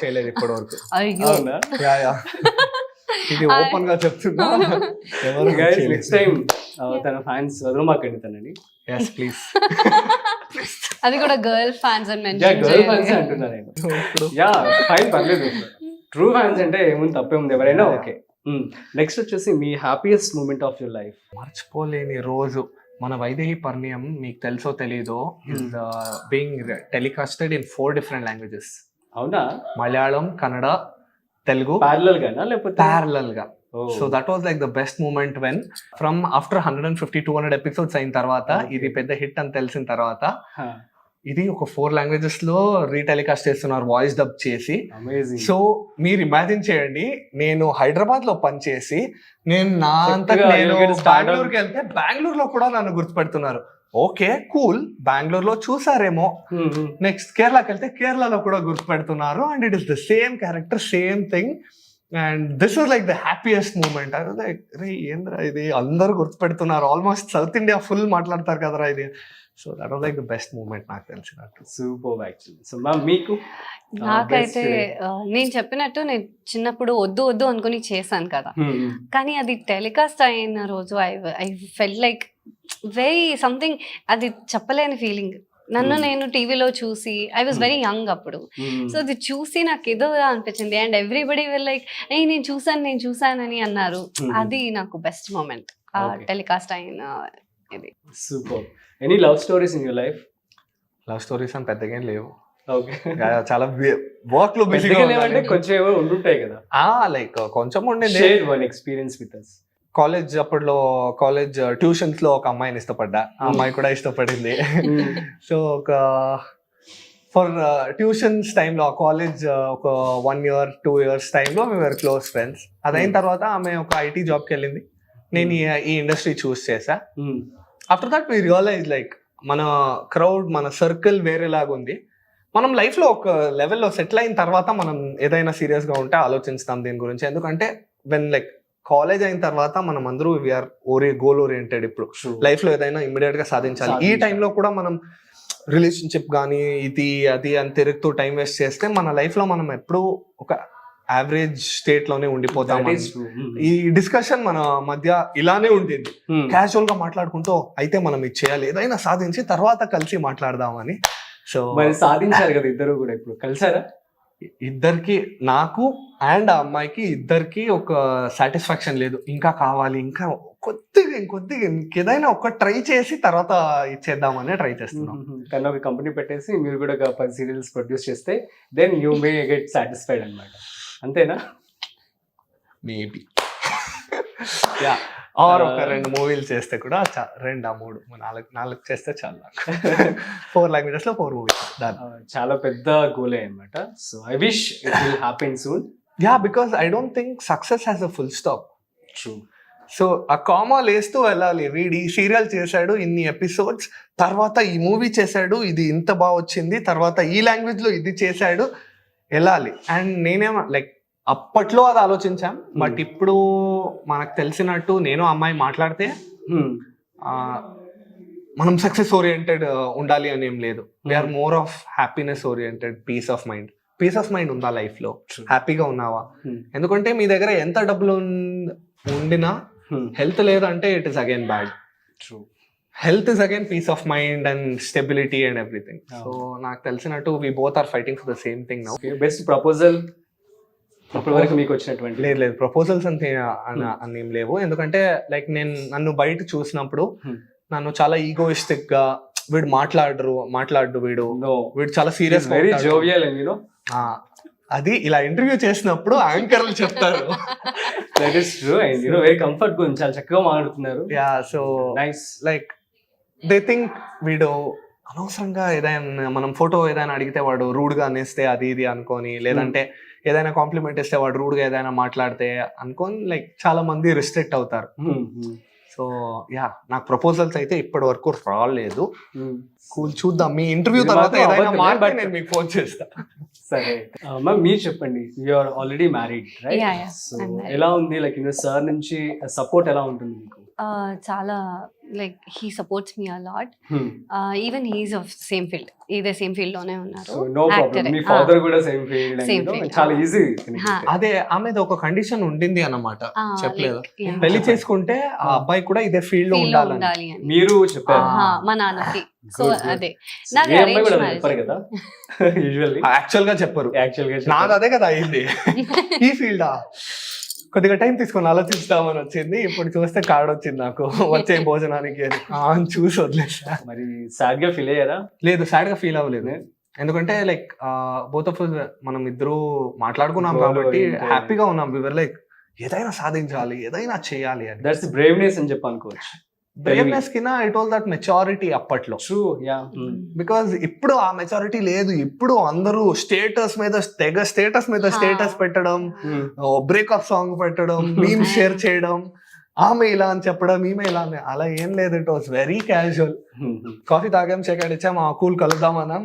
అయ్యో తన ఫ్యాన్స్ వదలమాకండి తనని. అది కూడా గర్ల్ ఫ్యాన్స్ అని గర్ల్ ఫ్యాన్స్ అంటున్నా నేను. యా ఫైన్, పర్లేదు. ట్రూ ఫ్యాన్స్ అంటే ఏముంది, తప్పే ఉంది, ఎవరైనా ఓకే. నెక్స్ట్ వచ్చేసి మీ happiest moment of your life. మర్చిపోలేని రోజు మన వైదేహి పరిణయం, మీకు తెలుసో తెలీదో, is being telecasted in 4 different languages. అవునా? మలయాళం, కన్నడ, తెలుగు ప్యారలల్ గానా లేకపోతే ప్యారలల్ గా. So that was like the best moment when from after 150-200 episodes అయిన తర్వాత ఇది పెద్ద హిట్ అని తెలిసిన తర్వాత ఇది ఒక 4 languages లో రీటెలికాస్ట్ చేస్తున్నారు, వాయిస్ డబ్ చేసి. సో మీరు ఇమాజిన్ చేయండి, నేను హైదరాబాద్ లో పనిచేసి నేను నా అంతటా నేను బెంగళూరుకి వెళ్తే బెంగళూరులో కూడా నన్ను గుర్తుపెడుతున్నారు. ఓకే కూల్, బెంగళూరులో చూసారేమో, నెక్స్ట్ కేరళకి వెళ్తే కేరళలో కూడా గుర్తుపెడుతున్నారు. And it is the same character, same thing. And this was like the happiest moment. Like రే ఏంద్రా ఇది, అందరూ గుర్తుపెడుతున్నారు, ఆల్మోస్ట్ సౌత్ ఇండియా ఫుల్ మాట్లాడతారు కదరా ఇది. So that was like the best moment నాకు తెలిసినట్టు. Super actually. సో మ్యామ్ మీకు? నాకైతే నేను చెప్పినట్టు నేను చిన్నప్పుడు వద్దు అనుకుని చేశాను కదా, కానీ అది టెలికాస్ట్ అయిన రోజు I fell like very something, అది చెప్పలేని ఫీలింగ్. నన్ను నేను టీవీలో చూసి, ఐ వాజ్ వెరీ యంగ్ అప్పుడు, సో అది చూసి నాకు ఏదో అనిపించింది. అండ్ ఎవ్రీబడి విల్ లైక్ నేను చూసానని అన్నారు. అది నాకు బెస్ట్ మూమెంట్ టెలికాస్ట్ అయిన ఇది. Super. Any love stories in your life? Love stories అని పెద్దగా లేవు. ఓకే. చాలా వర్క్ లో బిజీగా అంటే కొంచెం ఏవో ఉండుంటాయి కదా. లైక్ కొంచెం ఉండేది. Share one experience with us. College అప్పట్లో కాలేజ్ ట్యూషన్స్ లో ఒక అమ్మాయిని ఇష్టపడ్డా, ఆ అమ్మాయి కూడా ఇష్టపడింది. సో ఒక ఫర్ ట్యూషన్స్ టైంలో కాలేజ్ ఒక 1 year 2 years టైంలో మేము వేర్ క్లోజ్ ఫ్రెండ్స్. అదైన తర్వాత ఆమె ఒక ఐటీ జాబ్కి వెళ్ళింది, నేను ఈ ఇండస్ట్రీ చూస్ చేసా. After that we realise like మన క్రౌడ్, మన సర్కిల్ వేరేలాగా ఉంది. మనం లైఫ్లో ఒక లెవెల్లో సెటిల్ అయిన తర్వాత మనం ఏదైనా సీరియస్గా ఉంటే ఆలోచిస్తాం దీని గురించి. ఎందుకంటే వెన్ లైక్ కాలేజ్ అయిన తర్వాత మనం అందరూ వీఆర్ గోల్ ఓరియంటెడ్. ఇప్పుడు లైఫ్లో ఏదైనా ఇమ్మీడియట్ గా సాధించాలి. ఈ టైంలో కూడా మనం రిలేషన్షిప్ కానీ ఇది అది అని తిరుగుతూ టైం వేస్ట్ చేస్తే మన లైఫ్లో మనం ఎప్పుడూ ఒక యావరేజ్ స్టేట్ లోనే ఉండిపోతాం. ఈ డిస్కషన్ మన మధ్య ఇలానే ఉంటుంది, క్యాజువల్ గా మాట్లాడుకుంటూ అయితే మనం ఇది చేయాలి, ఏదైనా సాధించి తర్వాత కలిసి మాట్లాడదామని. సో సాధించారు కదా ఇద్దరు కూడా, ఇప్పుడు కలిసారా? ఇద్దరికి, నాకు అండ్ ఆ అమ్మాయికి ఇద్దరికి ఒక సాటిస్ఫాక్షన్ లేదు, ఇంకా కావాలి, ఇంకా కొద్దిగా ఇంకేదైనా ఒక ట్రై చేసి తర్వాత ఇచ్చేద్దామని ట్రై చేస్తున్నాం. కానీ ఒక కంపెనీ పెట్టేసి మీరు కూడా ఒక 10 సీరియల్స్ ప్రొడ్యూస్ చేస్తే then you may get satisfied అన్నమాట, అంతేనా? మేబీ. ఆర్ ఒక 2 మూవీలు చేస్తే కూడా 2 3 4 చేస్తే చాలు నాకు. 4 లాంగ్వేజెస్ లో 4 మూవీస్ దాని. చాలా పెద్ద గోలే అన్నమాట. So I wish it will happen soon. Yeah, because I don't think success has a full stop. True. So ఆ కామా లేస్తూ వెళ్ళాలి. వీడు ఈ సీరియల్ చేశాడు ఇన్ని ఎపిసోడ్స్, తర్వాత ఈ మూవీ చేశాడు ఇది ఇంత బాగా వచ్చింది, తర్వాత ఈ లాంగ్వేజ్ లో ఇది చేశాడు, వెళ్ళాలి. అండ్ నేనేమో లైక్ అప్పట్లో అది ఆలోచించాం, బట్ ఇప్పుడు మనకు తెలిసినట్టు నేను అమ్మాయి మాట్లాడితే మనం సక్సెస్ ఓరియంటెడ్ ఉండాలి అని ఏం లేదు. We're more of happiness oriented, peace of mind ఉందా లైఫ్ లో, హ్యాపీగా ఉన్నావా. ఎందుకంటే మీ దగ్గర ఎంత డబ్బులు ఉండినా హెల్త్ లేదంటే it is again bad. True. Health is again peace of mind and stability and everything. So నాకు తెలిసినట్టు we both are fighting for the same thing now. Best proposal ఇప్పటి వరకు మీకు వచ్చినటువంటి? లేదు, ప్రపోజల్స్ అంతే అని ఏం లేవు. ఎందుకంటే లైక్ నన్ను బయట చూసినప్పుడు నన్ను చాలా ఈగోయిస్టిక్ గా, వీడు మాట్లాడు వీడు చాలా serious, very jovial and you know. అది ఇలా ఇంటర్వ్యూ చేసినప్పుడు యాంకర్లు చెప్తారు. That is true. And you know very comfort గురించి చాలా చక్కగా మాట్లాడుతున్నారు. Yeah, so nice. Like they think వీడు అనవసరంగా ఏదైనా మనం ఫోటో ఏదైనా అడిగితే వాడు రూడ్ గా అనేస్తే అది ఇది అనుకొని, లేదంటే ఏదైనా కాంప్లిమెంట్ ఇస్తే వాడు రూడ్ గా ఏదైనా మాట్లాడితే అనుకొని లైక్ చాలా మంది రిస్ట్రిక్ట్ అవుతారు. సో యా, నాకు ప్రపోజల్స్ అయితే ఇప్పటి వరకు రాలేదు. కూల్, చూద్దాం. మీ ఇంటర్వ్యూ తర్వాత ఏదైనా మాట్లాడి నేను మీకు ఫోన్ చేస్తా. సరే మ్యామ్, మీరు చెప్పండి. You are already married, right? So ఎలా ఉంది లైక్ యూనో సార్ నుంచి సపోర్ట్ ఎలా ఉంటుంది మీకు? చాలా like he supports me a lot. Even he is of same field, ఇదే సేమ్ ఫీల్డ్ లోనే ఉన్నారు. No problem. మీ ఫాదర్ కూడా సేమ్ ఫీల్డ్, చాలా ఈజీ. అదే ఆమెది ఒక కండిషన్ ఉండింది అన్నమాట, చెప్పలేదు. పెళ్లి చేసుకుంటే ఆ అబ్బాయి కూడా ఇదే ఫీల్డ్ లో ఉండాలి మీరు చెప్పారు మా నాన్నకి. సో అదే కదా యూజువల్లీ. యాక్చువల్ గా చెప్పరు, నాది అదే కదా అయింది. ఈ ఫీల్డా కొద్దిగా టైం తీసుకొని ఆలోచిస్తామని వచ్చింది. ఇప్పుడు చూస్తే కార్డ్ వచ్చింది నాకు వచ్చే భోజనానికి అని చూసి వదిలేసా. మరి సాడ్ గా ఫీల్ అయ్యారా? లేదు, సాడ్ గా ఫీల్ అవ్వలేదు. ఎందుకంటే లైక్ బోత్ ఆఫ్ మనం ఇద్దరు మాట్లాడుకున్నాం కాబట్టి హ్యాపీగా ఉన్నాం. వివర్ లైక్ ఏదైనా సాధించాలి, ఏదైనా చేయాలి అని. దట్స్ బ్రేవ్నెస్ అని చెప్పి అనుకోవచ్చు. బ్రేవ్నెస్ కింద ఇట్ వాస్ దట్ మెచారిటీ అప్పట్లో. True, yeah. బికాస్ ఇప్పుడు ఆ మెచారిటీ లేదు. ఇప్పుడు అందరూ స్టేటస్ మీద స్టేటస్ పెట్టడం, బ్రేకప్ సాంగ్ పెట్టడం, మీమ్ షేర్ చేయడం, ఆమె ఇలా అని చెప్పడం, ఈమె ఇలా అని, అలా ఏం లేదు. It was very casual. Coffee తాగాం, సెకండ్ ఇచ్చాం, కూల్ కలుద్దాం అన్నాం,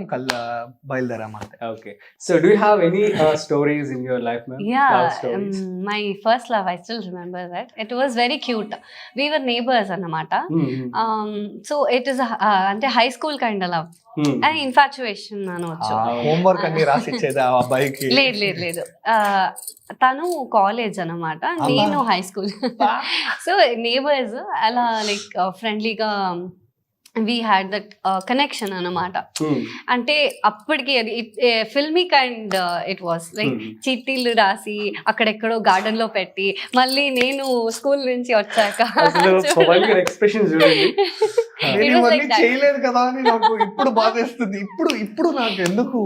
బయలుదేరాం అంతే. Okay. So do you have any stories in your life ma'am? My first love, I still remember that. It was very cute. We were neighbours అన్నమాట. So it is అంటే high school kind of love and infatuation అనవచ్చు. Homework అన్ని రాసి ఇచ్చేది ఆ అబ్బాయికి? లేదు. తను కాలేజ్ అన్నమాట, నేను హై స్కూల్. సో నేబర్స్ అలా లైక్ ఫ్రెండ్లీగా వీ హ్యాడ్ దట్ కనెక్షన్ అన్నమాట. అంటే అప్పటికి అది filmy kind it was like చిట్టీలు రాసి అక్కడెక్కడో గార్డెన్ లో పెట్టి, మళ్ళీ నేను స్కూల్ నుంచి వచ్చాక చేయలేదు కదా అని నాకు ఇప్పుడు బాధేస్తుంది. ఇప్పుడు నాకు ఎందుకు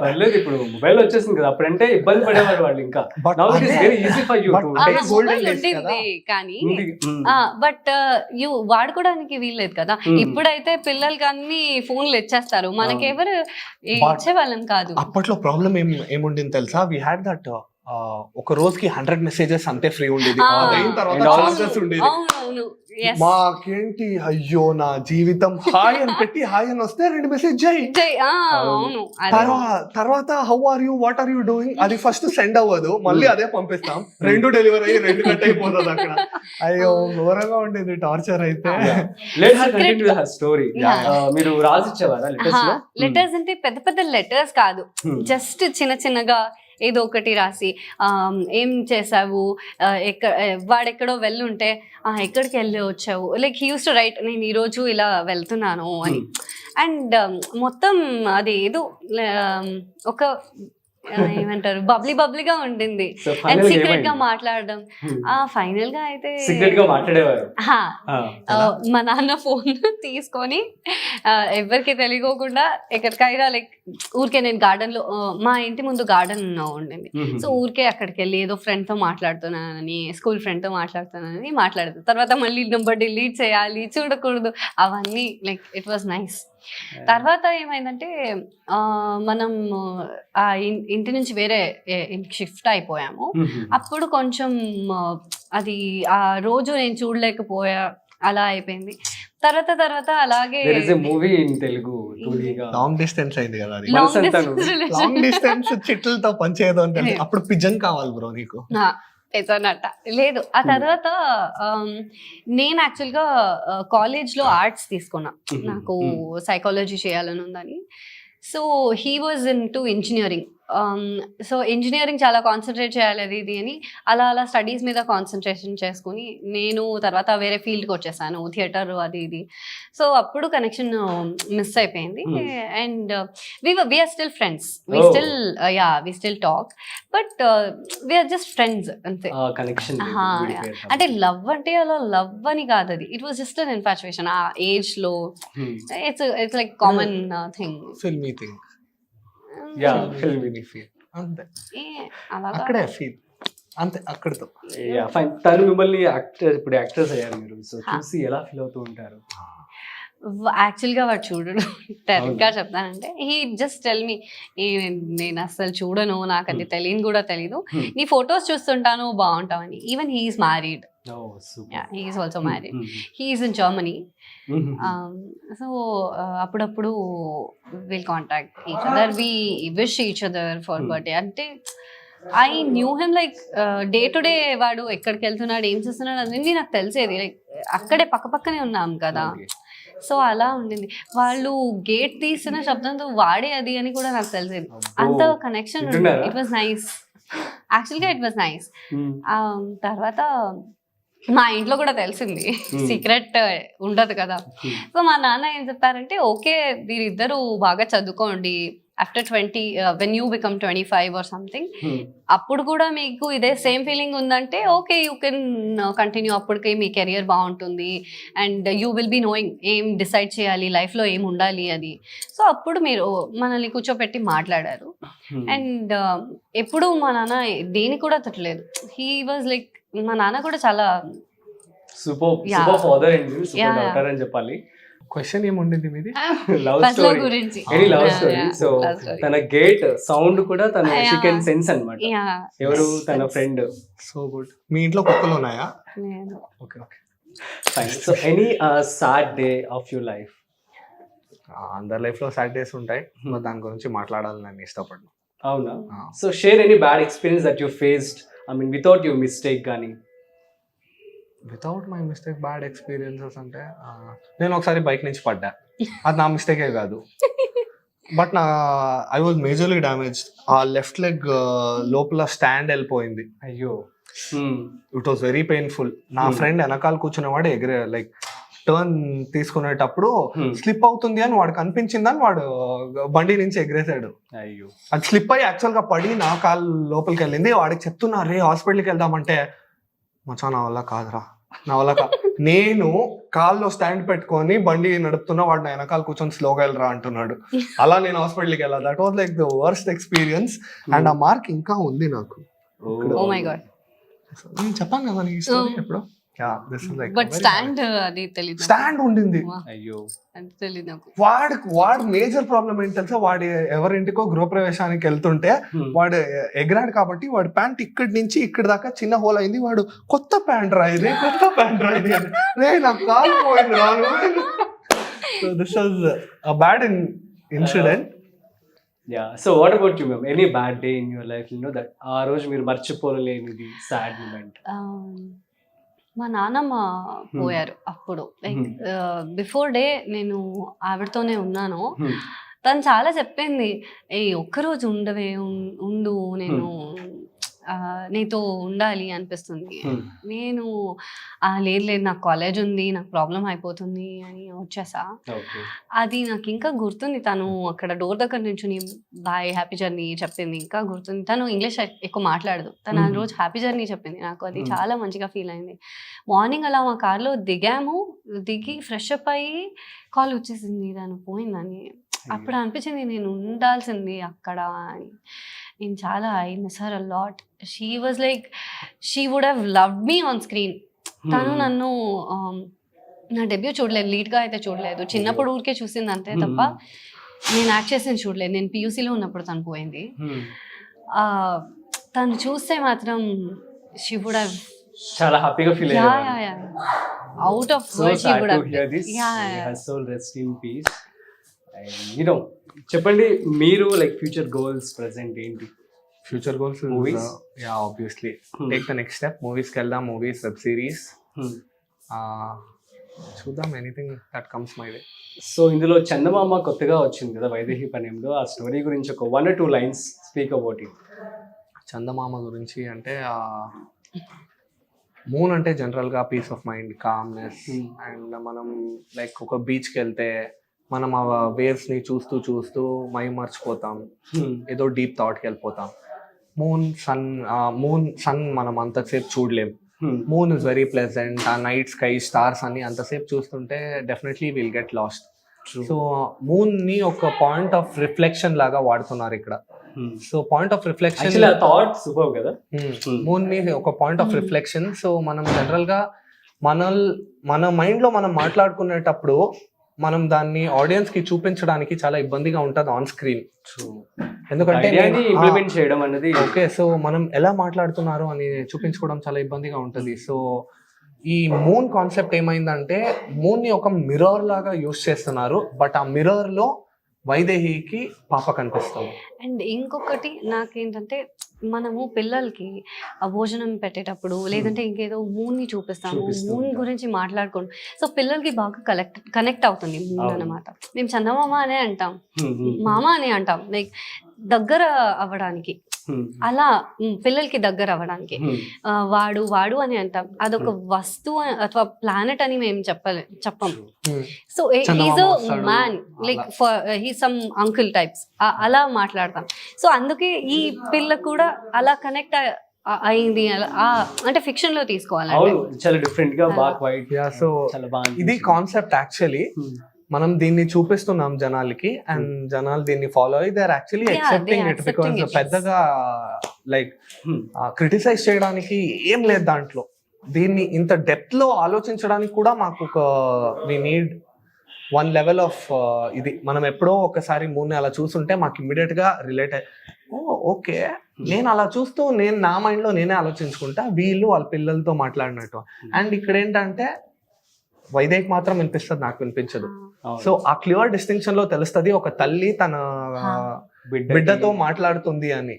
పర్లేదు, ఇప్పుడు మొబైల్ వచ్చేసింది కదా, అప్పుడంటే ఇబ్బంది పడేవారు వాళ్ళు. ఇంకా కానీ బట్ వాడుకోవడానికి వీల్లేదు కదా. ఇప్పుడైతే పిల్లలకి అన్ని ఫోన్లు ఇచ్చేస్తారు, మనకెవరు ఇచ్చేవాళ్ళం కాదు. అప్పట్లో ప్రాబ్లం ఏముండింది తెలుసా? వి హ్యాడ్ దట్ ఒక రోజుకి 100 మెసేజెస్ అంతే ఫ్రీ ఉండేది. మాకేంటి అయ్యో నా జీవితం, హాయ్ అని పెట్టి హాయ్ అని వస్తే 2 మెసేజ్ చేయి, తర్వాత how are you, what are you doing, అది ఫస్ట్ సెండ్ అవ్వదు, మళ్ళీ అదే పంపిస్తాం, 2 డెలివరీ అయ్యి 2 కట్ అయిపోతుంది అక్కడ. అయ్యో ఘోరంగా ఉండేది టార్చర్. అయితే స్టోరీ మీరు రాసిచ్చేవారా లెటర్స్? అంటే పెద్ద పెద్ద లెటర్స్ కాదు, జస్ట్ చిన్నగా ఏదో ఒకటి రాసి, ఏం చేసావు, వాడెక్కడో వెళ్ళుంటే ఎక్కడికి వెళ్ళి వచ్చావు, like he use to right, నేను ఈరోజు ఇలా వెళ్తున్నాను అని. అండ్ మొత్తం అది ఏదో ఒక ఏమంటారు బబ్లీ బబ్లీగా ఉండింది సో అండ్ ఫైనల్ సీక్రెట్ గా మాట్లాడడం. ఫైనల్ గా అయితే సీక్రెట్ గా మాట్లాడేవారు. హా, మా నాన్న ఫోన్ తీసుకొని ఎవరికి తెలియకోకుండా ఎక్కడికైనా లైక్ ఊరికే నేను గార్డెన్ లో మా ఇంటి ముందు గార్డెన్ ఉండింది. సో ఊరికే అక్కడికి వెళ్ళి ఏదో ఫ్రెండ్ తో మాట్లాడుతున్నానని, స్కూల్ ఫ్రెండ్ తో మాట్లాడుతున్నానని మాట్లాడదు. తర్వాత మళ్ళీ నెంబర్ డిలీట్ చేయాలి, చూడకూడదు, అవన్నీ లైక్ ఇట్ వాజ్ నైస్. తర్వాత ఏమైందంటే మనం ఆ ఇంటి నుంచి వేరే ఇంటికి షిఫ్ట్ అయిపోయాము. అప్పుడు కొంచెం అది ఆ రోజు నేను చూడలేకపోయా, అలా అయిపోయింది. తర్వాత అలాగే movie in Telugu long distance అయింది కదా అది. లాంగ్ అంటాను. డిస్టెన్స్ లాంగ్ డిస్టెన్స్ చిట్లతో పనిచేయదు అంటే అప్పుడు పిజన్ కావాలి బ్రో నీకు. పెద్దనట్ట లేదు. ఆ తర్వాత నేను యాక్చువల్గా కాలేజ్లో ఆర్ట్స్ తీసుకున్నా, నాకు సైకాలజీ చేయాలని ఉందని. So he was in to engineering. So engineering చాలా కాన్సన్ట్రేట్ చేయాలి అది ఇది అని అలా స్టడీస్ మీద కాన్సన్ట్రేషన్ చేసుకుని నేను తర్వాత వేరే ఫీల్డ్కి వచ్చేసాను, థియేటర్ అది ఇది. సో అప్పుడు కనెక్షన్ మిస్ అయిపోయింది. And we're still friends, we still talk, but we're just friends అంతే. కనెక్షన్ అంటే లవ్ అంటే అలా లవ్ అని కాదు, అది it was just an infatuation ఆ ఏజ్ లో. It's like common thing, filmy thing. అంతే అక్కడే ఫీల్ అంతే అక్కడితో. తను మిమ్మల్ని ఇప్పుడు యాక్టర్స్ అయ్యారు మీరు, సో చూసి ఎలా ఫీల్ అవుతూ ఉంటారు? యాక్చువల్గా వాడు చూడడు, డైరెక్ట్గా చెప్తానంటే హీ జస్ట్ టెల్ మీ, నేను అసలు చూడను, నాకు అది తెలియని కూడా తెలీదు, నీ ఫొటోస్ చూస్తుంటాను బాగుంటావని. Even he's married, he's also married, he's in Germany. So అప్పుడప్పుడు will contact each other, we wish each other for birthday. అంటే I knew him like day to day, వాడు ఎక్కడికి వెళ్తున్నాడు, ఏం చేస్తున్నాడు అనేది నాకు తెలిసేది, లైక్ అక్కడే పక్కనే ఉన్నాం కదా. సో అలా ఉండింది. వాళ్ళు గేట్ తీసిన శబ్దంతో వాడే అది అని కూడా నాకు తెలిసేది, అంత కనెక్షన్ ఉంది. ఇట్ వాజ్ నైస్, యాక్చువల్గా ఇట్ వాజ్ నైస్. తర్వాత మా ఇంట్లో కూడా తెలిసింది, సీక్రెట్ ఉండదు కదా. సో మా నాన్న ఏం చెప్పారంటే, ఓకే వీరిద్దరు బాగా చదువుకోండి, after 20 when you become 25 or something, అప్పుడు కూడా మీకు ఇదే సేమ్ ఫీలింగ్ ఉందంటే ఓకే యూ కెన్ కంటిన్యూ, అప్పటికి మీ కెరియర్ బాగుంటుంది and you will be knowing ఏం డిసైడ్ చేయాలి లైఫ్లో, ఏం ఉండాలి అది. సో అప్పుడు మీరు మనల్ని కూర్చోపెట్టి మాట్లాడారు. అండ్ ఎప్పుడు మా నాన్న దేని కూడా తట్టలేదు. హీ వాజ్ లైక్, మా నాన్న కూడా చాలా super father and super daughter అని చెప్పాలి. క్వశ్చన్ ఏముండింది మీది? Love story, any love story. So తన గేట్ సౌండ్ కూడా తన షీ కెన్ సెన్స్ అన్నమాట, ఎవరు తన ఫ్రెండ్. So good. మీ ఇంట్లో కుక్కలు ఉన్నాయా? Okay okay fine. So any sad day of your life? అందరి లైఫ్ లో సాడ్ డేస్ ఉంటాయి, దాని గురించి మాట్లాడాలని నేను ఇష్టపడను. అవునా? So share any bad experience that you faced, I mean without your mistake కానీ. Without my mistake bad experiences అంటే, నేను ఒకసారి బైక్ నుంచి పడ్డా, అది నా మిస్టేకే కాదు, but I was majorly damaged. ఆ లెఫ్ట్ లెగ్ లోపల స్టాండ్ వెళ్ళిపోయింది. అయ్యో, ఇట్ వాస్ వెరీ పెయిన్ఫుల్. నా ఫ్రెండ్ వెనకాల కూర్చున్నవాడు ఎగిరే లైక్ టర్న్ తీసుకునేటప్పుడు స్లిప్ అవుతుంది అని వాడు కనిపించిందని వాడు బండి నుంచి ఎగిరేసాడు. అయ్యో, అది స్లిప్ అయ్యి యాక్చువల్ గా పడి నా కాలు లోపలికి వెళ్ళింది. వాడికి చెప్తున్నా, రే హాస్పిటల్కి వెళ్దామంటే, మచా నా వల్ల కాదురా, నా వల్ల నేను కాల్లో స్టాండ్ పెట్టుకొని బండి నడుపుతున్నా, వాడు నా వెనకాల కూర్చొని స్లోగా వెళ్ళరా అంటున్నాడు. అలా నేను హాస్పిటల్కి వెళ్ళా. That was like the worst experience. And ఆ మార్క్ ఇంకా ఉంది నాకు. ఓ మై గాడ్, నేను చెప్పాను కదా నీ స్టోరీ ఎప్పుడు. బట్ స్టాండ్ అది తెలీదు, స్టాండ్ ఉండింది. అయ్యో, అది తెలీదు నాకు. వాడు మేజర్ ప్రాబ్లం ఏంటి తెలుసా, వాడు ఎవరింటికో గృహప్రవేశానికి వెళ్తుంటే వాడు ఎగరాడు కాబట్టి వాడు ప్యాంట్ ఇక్కడి నుంచి ఇక్కడి దాకా చిన్న హోల్ అయింది. వాడు కొత్త ప్యాంట్ రాయిది, కొత్త ప్యాంట్ రాయిది అని, రే నాకు కాలు పోయింది రాను. So this was a bad incident. Yeah, so what about you ma'am? Any bad day in your life, you know that ఆ రోజు మీరు మర్చిపోలేనిది సాడ్ మూమెంట్? మా నాన్నమ్మ పోయారు అప్పుడు, లైక్ బిఫోర్ డే నేను ఆవిడతోనే ఉన్నాను. తను చాలా చెప్పింది, ఏ ఒక్కరోజు ఉండవే, ఉండు, నేను నీతో ఉండాలి అనిపిస్తుంది. Hmm. నేను లేదు లేదు నాకు కాలేజ్ ఉంది, నాకు ప్రాబ్లం అయిపోతుంది అని వచ్చేసా. ఓకే. అది నాకు ఇంకా గుర్తుంది. తను అక్కడ డోర్ దగ్గర నుంచుని బాయ్ హ్యాపీ జర్నీ చెప్పింది, ఇంకా గుర్తుంది. తను ఇంగ్లీష్ ఎక్కువ మాట్లాడదు, తను ఆ రోజు హ్యాపీ జర్నీ చెప్పింది. నాకు అది చాలా మంచిగా ఫీల్ అయింది. మార్నింగ్ అలా మా కార్లో దిగాము, దిగి ఫ్రెష్ అప్ అయ్యి కాల్ వచ్చేసింది, తను పోయిందని. అప్పుడు అనిపించింది నేను ఉండాల్సింది అక్కడ అని. నేను చాలా I miss her a lot. She was like she would have loved me on screen. తను నన్ను నా డెబ్యూ చూడలేదు, లీడ్గా అయితే చూడలేదు, చిన్నప్పుడు ఊరికే చూసింది అంతే తప్ప నేను యాక్ట్ చేసింది చూడలేదు. నేను PUCలో ఉన్నప్పుడు తను పోయింది. తను చూస్తే మాత్రం షీ వుడ్ హ్యావ్ చాలా హ్యాపీగా feel out of word she would have rest in peace. చెప్పండి మీరు లైక్ ఫ్యూచర్ గోల్స్ ప్రెసెంట్ ఏంటి? Future goals Movies? Yeah obviously take the next step. మూవీస్కి వెళ్దాం, మూవీస్, వెబ్ సిరీస్ చూద్దాం, anything that comes my way. So ఇందులో చందమామ కొత్తగా వచ్చింది కదా వైదేహి పనేంలో, ఆ స్టోరీ గురించి ఒక 1 or 2 lines speak about it. చందమామ గురించి అంటే మూన్ అంటే జనరల్గా peace of mind, calmness. And మనం లైక్ ఒక బీచ్కి వెళ్తే మనం ఆ వేవ్స్ని చూస్తూ చూస్తూ మై మర్చిపోతాం, ఏదో డీప్ థాట్కి వెళ్ళిపోతాం. మూన్ సన్ మనం అంతసేపు చూడలేం. Moon is very pleasant. ఆ నైట్ స్కై, స్టార్స్ అన్ని అంతసేపు చూస్తుంటే definitely will get lost. So moon ని ఒక పాయింట్ ఆఫ్ రిఫ్లెక్షన్ లాగా వాడుతున్నారు ఇక్కడ. So point of reflection thought super కదా. మూన్ ని ఒక పాయింట్ ఆఫ్ రిఫ్లెక్షన్. సో మనం జనరల్ గా మన మైండ్ లో మనం మాట్లాడుకునేటప్పుడు మనం దాన్ని ఆడియన్స్ కి చూపించడానికి చాలా ఇబ్బందిగా ఉంటుంది ఆన్ స్క్రీన్. ఎందుకంటే ఇంప్లిమెంట్ చేయడం అనేది ఓకే, సో మనం ఎలా మాట్లాడుతున్నారు అని చూపించుకోవడం చాలా ఇబ్బందిగా ఉంటుంది. సో ఈ మూన్ కాన్సెప్ట్ ఏమైందంటే మూన్ ని ఒక మిర్రర్ లాగా యూస్ చేస్తున్నారు, బట్ ఆ మిర్రర్ లో వైదేహికి పాప కనిపిస్తుంది. అండ్ ఇంకొకటి నాకేంటంటే మనము పిల్లలకి భోజనం పెట్టేటప్పుడు లేదంటే ఇంకేదో మూన్ని చూపిస్తాము, మూన్ గురించి మాట్లాడుకోండి. సో పిల్లలకి బాగా కనెక్ట్ అవుతుంది మూన్ అన్నమాట. మేము చందమామ అనే అంటాం, మామ అని అంటాం, లైక్ దగ్గర అవ్వడానికి, అలా పిల్లలకి దగ్గర అవ్వడానికి. వాడు అని అంటాం, అదొక వస్తువు అథవా ప్లానెట్ అని మేము చెప్పం. So he's a man, like he some uncle types, అలా మాట్లాడతాం. సో అందుకే ఈ పిల్ల కూడా అలా కనెక్ట్ అయింది. అంటే ఫిక్షన్ లో తీసుకోవాలి, చాలా డిఫరెంట్ గా బాగా వైట్. సో ఇది కాన్సెప్ట్ యాక్చువల్లీ మనం దీన్ని చూపిస్తున్నాం జనాలకి, అండ్ జనాలు దీన్ని ఫాలో అయ్యి they are actually accepting it. Because పెద్దగా లైక్ క్రిటిసైజ్ చేయడానికి ఏం లేదు దాంట్లో. దీన్ని ఇంత డెప్త్ లో ఆలోచించడానికి కూడా మాకు ఒక వి నీడ్ 1 level ఆఫ్ ఇది. మనం ఎప్పుడో ఒకసారి మూన్ అలా చూస్తుంటే మాకు ఇమ్మీడియట్ గా రిలేట్ ఓకే, నేను అలా చూస్తూ నేను నా మైండ్ లో నేనే ఆలోచించుకుంటా, వీళ్ళు వాళ్ళ పిల్లలతో మాట్లాడినట్టు. అండ్ ఇక్కడ ఏంటంటే వైదేహికి మాత్రం వినిపిస్తుంది, నాకు వినిపించదు. సో ఆ క్లియర్ డిస్టింక్షన్ లో తెలుస్తుంది ఒక తల్లి తన బిడ్డతో మాట్లాడుతుంది అని.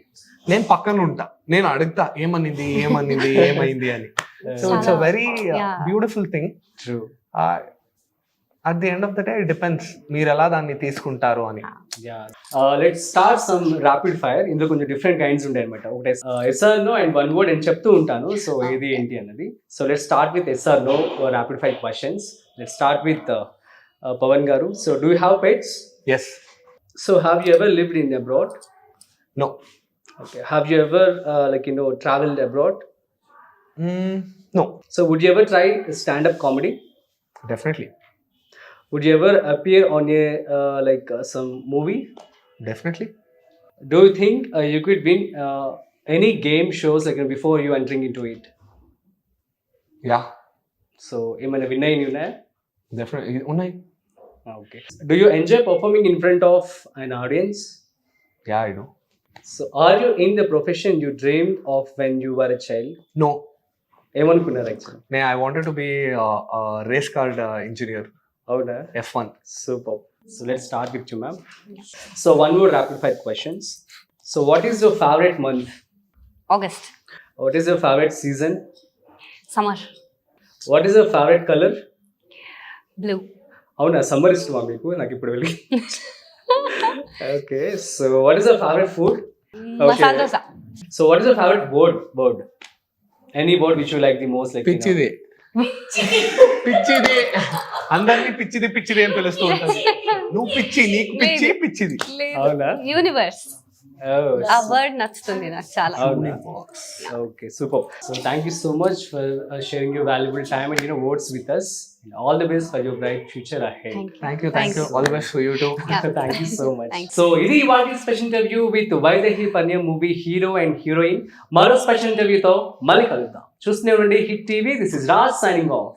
నేను పక్కన ఉంటా, నేను అడుగుతా ఏమనింది ఏమైంది అని. So it's a very beautiful thing. At the end of the day it depends మీరు ఎలా దాన్ని తీసుకుంటారు అని. Let's start some rapid fire. ఇందులో కొంచెం డిఫరెంట్ కైండ్స్ ఉంటాయి అనమాట. ఒకటి ఎస్ఆర్ నో అండ్ 1 word అని చెప్తూ ఉంటాను, సో ఏది ఏంటి అన్నది. So let's start with SR no rapid fire questions. Let's start with Pavan garu. So do you have pets? Yes. So have you ever lived in abroad? No. Okay. Have you ever traveled abroad? No. So would you ever try stand-up comedy? Definitely. Would you ever appear on a some movie? Definitely. Do you think you could win any game shows before you entering into it? Yeah. So ఏమైనా win అయిన ఉన్నాయా? Definitely ఉన్నాయి. Okay. Do you enjoy performing in front of an audience? Yeah, I do. So are you in the profession you dreamed of when you were a child? No. ఏమనుకున్నారు actually? I wanted to be a race car engineer. అవునా? F1. Super. So let's start with you, ma'am. So 1 more rapid fire questions. So what is your favorite month? August. What is your favorite season? Summer. What is your favorite color? Blue. అవునా? Summer ఇష్టమా మీకు? నాకు ఇప్పుడు వెళ్ళి. Okay. So what is your favorite food? Masala dosa. So what is your favourite word any word which you like the most like పిచ్చిది పిచ్చిది అందరినీ పిచ్చిది పిచ్చిది అని పిలుస్తూ ఉంటుంది. నువ్వు పిచ్చి, నీకు పిచ్చి, పిచ్చిది. అవునా? యూనివర్స్ ఆ వర్డ్ నచ్చుతుంది నాకు చాలా. Okay, super. So thank you so much for sharing your valuable time and words with us. All the best for your bright future ahead. Thank you. Thank you all the best for you too. Yeah. Thank you so much. Thanks. So ఇది ఇవాళ special interview with Vaidehi Panyam movie hero and heroine. మరో special ఇంటర్వ్యూతో మళ్ళీ కలుద్దాం. చూస్తూనే ఉండండి hit TV. This is Raj signing of.